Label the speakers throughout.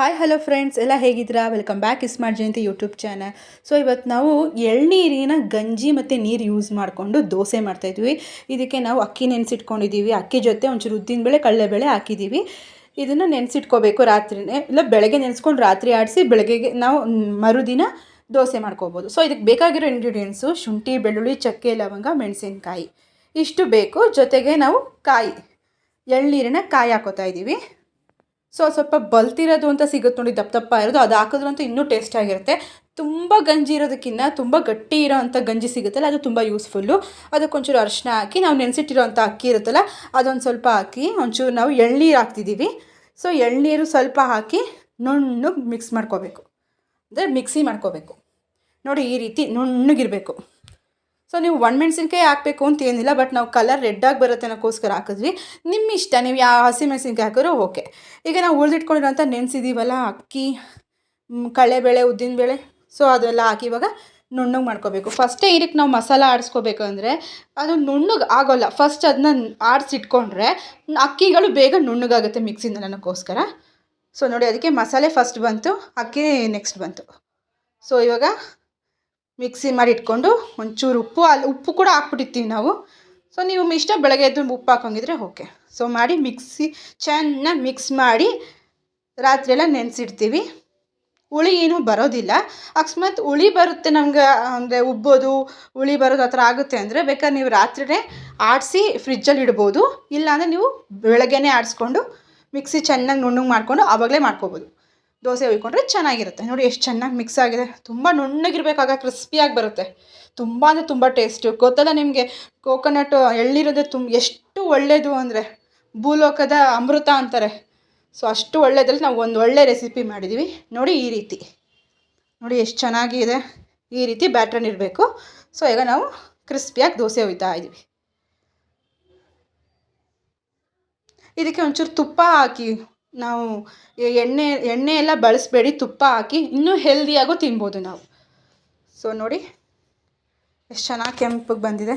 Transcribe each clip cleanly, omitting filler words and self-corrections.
Speaker 1: Hi hello friends, ಎಲ್ಲ ಹೇಗಿದ್ದೀರಾ? Welcome back smart ಜಯಂತಿ YouTube channel. So ಇವತ್ತು ನಾವು ಎಳ್ನೀರಿನ ಗಂಜಿ ಮತ್ತು ನೀರು ಯೂಸ್ ಮಾಡಿಕೊಂಡು ದೋಸೆ ಮಾಡ್ತಾಯಿದ್ವಿ. ಇದಕ್ಕೆ ನಾವು ಅಕ್ಕಿ ನೆನೆಸಿಟ್ಕೊಂಡಿದ್ದೀವಿ. ಅಕ್ಕಿ ಜೊತೆ ಒಂಚೂರು ಉದ್ದಿನಬೇಳೆ ಕಡಲೆಬೇಳೆ ಹಾಕಿದ್ದೀವಿ. ಇದನ್ನು ನೆನೆಸಿಟ್ಕೋಬೇಕು ರಾತ್ರಿನೇ, ಇಲ್ಲ ಬೆಳಗ್ಗೆ ನೆನೆಸ್ಕೊಂಡು ರಾತ್ರಿ ಆಡಿಸಿ ಬೆಳಗ್ಗೆಗೆ ನಾವು ಮರುದಿನ ದೋಸೆ ಮಾಡ್ಕೋಬೋದು. ಸೊ ಇದಕ್ಕೆ ಬೇಕಾಗಿರೋ ಇಂಗ್ರೀಡಿಯೆಂಟ್ಸು ಶುಂಠಿ, ಬೆಳ್ಳುಳ್ಳಿ, ಚಕ್ಕೆ, ಲವಂಗ, ಮೆಣಸಿನ್ಕಾಯಿ ಇಷ್ಟು ಬೇಕು. ಜೊತೆಗೆ ನಾವು ಎಳ್ನೀರಿನ ಕಾಯಿ ಹಾಕೋತಾ ಇದ್ದೀವಿ. ಸ್ವಲ್ಪ ಬಲ್ತಿರೋದು ಅಂತ ಸಿಗುತ್ತೆ ನೋಡಿ, ದಪ್ಪ ದಪ್ಪ ಇರೋದು, ಅದು ಹಾಕಿದ್ರಂತೂ ಇನ್ನೂ ಟೇಸ್ಟಾಗಿರುತ್ತೆ. ತುಂಬ ಗಂಜಿ ಇರೋದಕ್ಕಿಂತ ತುಂಬ ಗಟ್ಟಿ ಇರೋ ಅಂಥ ಗಂಜಿ ಸಿಗುತ್ತಲ್ಲ, ಅದು ತುಂಬ ಯೂಸ್ಫುಲ್ಲು. ಅದಕ್ಕೊಂಚೂರು ಅರಿಶಿನ ಹಾಕಿ ನಾವು ನೆನೆಸಿಟ್ಟಿರೋ ಅಂಥ ಅಕ್ಕಿ ಇರುತ್ತಲ್ಲ ಅದೊಂದು ಸ್ವಲ್ಪ ಹಾಕಿ ಒಂಚೂರು ನಾವು ಎಳ್ನೀರು ಹಾಕ್ತಿದ್ದೀವಿ. ಸೊ ಎಳ್ನೀರು ಸ್ವಲ್ಪ ಹಾಕಿ ನುಣ್ಣಗೆ ಮಿಕ್ಸ್ ಮಾಡ್ಕೋಬೇಕು, ಅಂದರೆ ಮಿಕ್ಸಿ ಮಾಡ್ಕೋಬೇಕು ನೋಡಿ. ಈ ರೀತಿ ನುಣ್ಣಗಿರಬೇಕು. ಸೊ ನೀವು ಒಣಮೆಣ್ಸಿನ್ಕಾಯಿ ಹಾಕಬೇಕು ಅಂತ ಏನಿಲ್ಲ, ಬಟ್ ನಾವು ಕಲರ್ ರೆಡ್ಡಾಗಿ ಬರುತ್ತೆ ಅನ್ನೋಕ್ಕೋಸ್ಕರ ಹಾಕಿದ್ವಿ. ನಿಮ್ಮ ಇಷ್ಟ, ನೀವು ಯಾವ ಹಸಿಮೆಣ್ಸಿನ್ಕಾಯಿ ಹಾಕಿದ್ರೂ ಓಕೆ. ಈಗ ನಾವು ಉಳಿದಿಟ್ಕೊಂಡಿರೋಂಥ ನೆನೆಸಿದ್ದೀವಲ್ಲ ಅಕ್ಕಿ, ಕಡಲೆಬೇಳೆ, ಉದ್ದಿನಬೇಳೆ, ಸೊ ಅದೆಲ್ಲ ಹಾಕಿ ಇವಾಗ ನುಣ್ಣಗೆ ಮಾಡ್ಕೋಬೇಕು. ಫಸ್ಟೇ ಇದಕ್ಕೆ ನಾವು ಮಸಾಲ ಆಡಿಸ್ಕೋಬೇಕು ಅಂದರೆ ಅದು ನುಣ್ಣಗೆ ಆಗೋಲ್ಲ. ಫಸ್ಟ್ ಅದನ್ನ ಆಡಿಸಿಟ್ಕೊಂಡ್ರೆ ಅಕ್ಕಿಗಳು ಬೇಗ ನುಣ್ಣಗಾಗುತ್ತೆ ಮಿಕ್ಸಿಂದ ಅನ್ನೋಕ್ಕೋಸ್ಕರ. ಸೊ ನೋಡಿ, ಅದಕ್ಕೆ ಮಸಾಲೆ ಫಸ್ಟ್ ಬಂತು, ಅಕ್ಕಿ ನೆಕ್ಸ್ಟ್ ಬಂತು. ಸೊ ಇವಾಗ ಮಿಕ್ಸಿ ಮಾಡಿ ಇಟ್ಕೊಂಡು ಒಂಚೂರು ಉಪ್ಪು ಕೂಡ ಹಾಕ್ಬಿಟ್ಟಿರ್ತೀವಿ ನಾವು. ಸೊ ನೀವು ಇಷ್ಟ ಬೆಳಗ್ಗೆ ಎದ್ದು ಉಪ್ಪು ಹಾಕೋಂಗಿದ್ರೆ ಓಕೆ. ಸೊ ಮಾಡಿ ಚೆನ್ನಾಗಿ ಮಿಕ್ಸ್ ಮಾಡಿ ರಾತ್ರಿ ನೆನೆಸಿಡ್ತೀವಿ. ಹುಳಿ ಏನೂ ಬರೋದಿಲ್ಲ. ಅಕಸ್ಮಾತ್ ಹುಳಿ ಬರುತ್ತೆ ನಮ್ಗೆ, ಅಂದರೆ ಉಬ್ಬೋದು, ಹುಳಿ ಬರೋದು ಆ ಥರ ಆಗುತ್ತೆ ಅಂದರೆ ಬೇಕಾದ್ರೆ ನೀವು ರಾತ್ರಿಯೇ ಆಡಿಸಿ ಫ್ರಿಜ್ಜಲ್ಲಿ ಇಡ್ಬೋದು. ಇಲ್ಲಾಂದರೆ ನೀವು ಬೆಳಗ್ಗೆನೇ ಆಡಿಸ್ಕೊಂಡು ಮಿಕ್ಸಿ ಚೆನ್ನಾಗಿ ನುಣ್ಣಗೆ ಮಾಡಿಕೊಂಡು ಆವಾಗಲೇ ಮಾಡ್ಕೋಬೋದು. ದೋಸೆ ಹುಯ್ಕೊಂಡ್ರೆ ಚೆನ್ನಾಗಿರುತ್ತೆ. ನೋಡಿ ಎಷ್ಟು ಚೆನ್ನಾಗಿ ಮಿಕ್ಸ್ ಆಗಿದೆ. ತುಂಬ ನುಣ್ಣಗಿರಬೇಕಾಗ ಕ್ರಿಸ್ಪಿಯಾಗಿ ಬರುತ್ತೆ. ತುಂಬ ಅಂದರೆ ತುಂಬ ಟೇಸ್ಟು. ಗೊತ್ತಲ್ಲ ನಿಮಗೆ, ಕೋಕೋನಟ್ ಎಳ್ನೀರದೇ ಎಷ್ಟು ಒಳ್ಳೆಯದು ಅಂದರೆ ಭೂಲೋಕದ ಅಮೃತ ಅಂತಾರೆ. ಸೊ ಅಷ್ಟು ಒಳ್ಳೆಯದ್ರಲ್ಲಿ ನಾವು ಒಂದು ಒಳ್ಳೆ ರೆಸಿಪಿ ಮಾಡಿದ್ದೀವಿ ನೋಡಿ. ಈ ರೀತಿ ನೋಡಿ ಎಷ್ಟು ಚೆನ್ನಾಗಿದೆ. ಈ ರೀತಿ ಬ್ಯಾಟ್ರನ್ ಇರಬೇಕು. ಸೊ ಈಗ ನಾವು ಕ್ರಿಸ್ಪಿಯಾಗಿ ದೋಸೆ ಹುಯ್ತಾ ಇದ್ದೀವಿ. ಇದಕ್ಕೆ ಒಂಚೂರು ತುಪ್ಪ ಹಾಕಿ, ನಾವು ಎಣ್ಣೆ ಎಲ್ಲ ಬಳಸಬೇಡಿ, ತುಪ್ಪ ಹಾಕಿ ಇನ್ನೂ ಹೆಲ್ದಿಯಾಗೂ ತಿನ್ಬೋದು ನಾವು. ಸೊ ನೋಡಿ ಎಷ್ಟು ಚೆನ್ನಾಗಿ ಕೆಂಪಗೆ ಬಂದಿದೆ.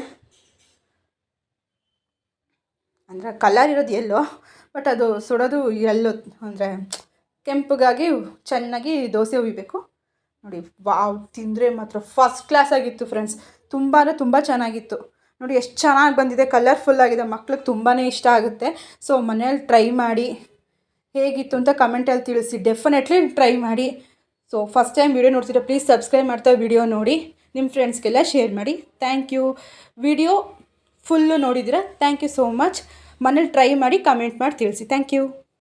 Speaker 1: ಅಂದರೆ ಕಲರ್ ಇರೋದು ಎಲ್ಲೋ, ಬಟ್ ಅದು ಸುಡೋದು ಎಲ್ಲೋ, ಅಂದರೆ ಕೆಂಪಗಾಗಿ ಚೆನ್ನಾಗಿ ದೋಸೆ ಹುಯ್ಬೇಕು ನೋಡಿ. ವಾವ್, ತಿಂದರೆ ಮಾತ್ರ ಫಸ್ಟ್ ಕ್ಲಾಸ್ ಆಗಿತ್ತು ಫ್ರೆಂಡ್ಸ್. ತುಂಬ ಅಂದರೆ ತುಂಬ ಚೆನ್ನಾಗಿತ್ತು ನೋಡಿ. ಎಷ್ಟು ಚೆನ್ನಾಗಿ ಬಂದಿದೆ, ಕಲರ್ಫುಲ್ಲಾಗಿದೆ. ಮಕ್ಳಿಗೆ ತುಂಬಾ ಇಷ್ಟ ಆಗುತ್ತೆ. ಸೊ ಮನೇಲಿ ಟ್ರೈ ಮಾಡಿ ಹೇಗಿತ್ತು ಅಂತ ಕಮೆಂಟಲ್ಲಿ ತಿಳಿಸಿ. ಡೆಫಿನೆಟ್ಲಿ ಟ್ರೈ ಮಾಡಿ. ಸೊ ಫಸ್ಟ್ ಟೈಮ್ ವಿಡಿಯೋ ನೋಡ್ತೀರಾ, ಪ್ಲೀಸ್ ಸಬ್ಸ್ಕ್ರೈಬ್ ಮಾಡ್ತಾ ವಿಡಿಯೋ ನೋಡಿ, ನಿಮ್ಮ ಫ್ರೆಂಡ್ಸ್ಗೆಲ್ಲ ಶೇರ್ ಮಾಡಿ. Thank you. ವಿಡಿಯೋ ಫುಲ್ಲು ನೋಡಿದ್ದೀರಾ, ಥ್ಯಾಂಕ್ ಯು ಸೋ ಮಚ್. ಮನೇಲಿ ಟ್ರೈ ಮಾಡಿ ಕಮೆಂಟ್ ಮಾಡಿ ತಿಳಿಸಿ. Thank you.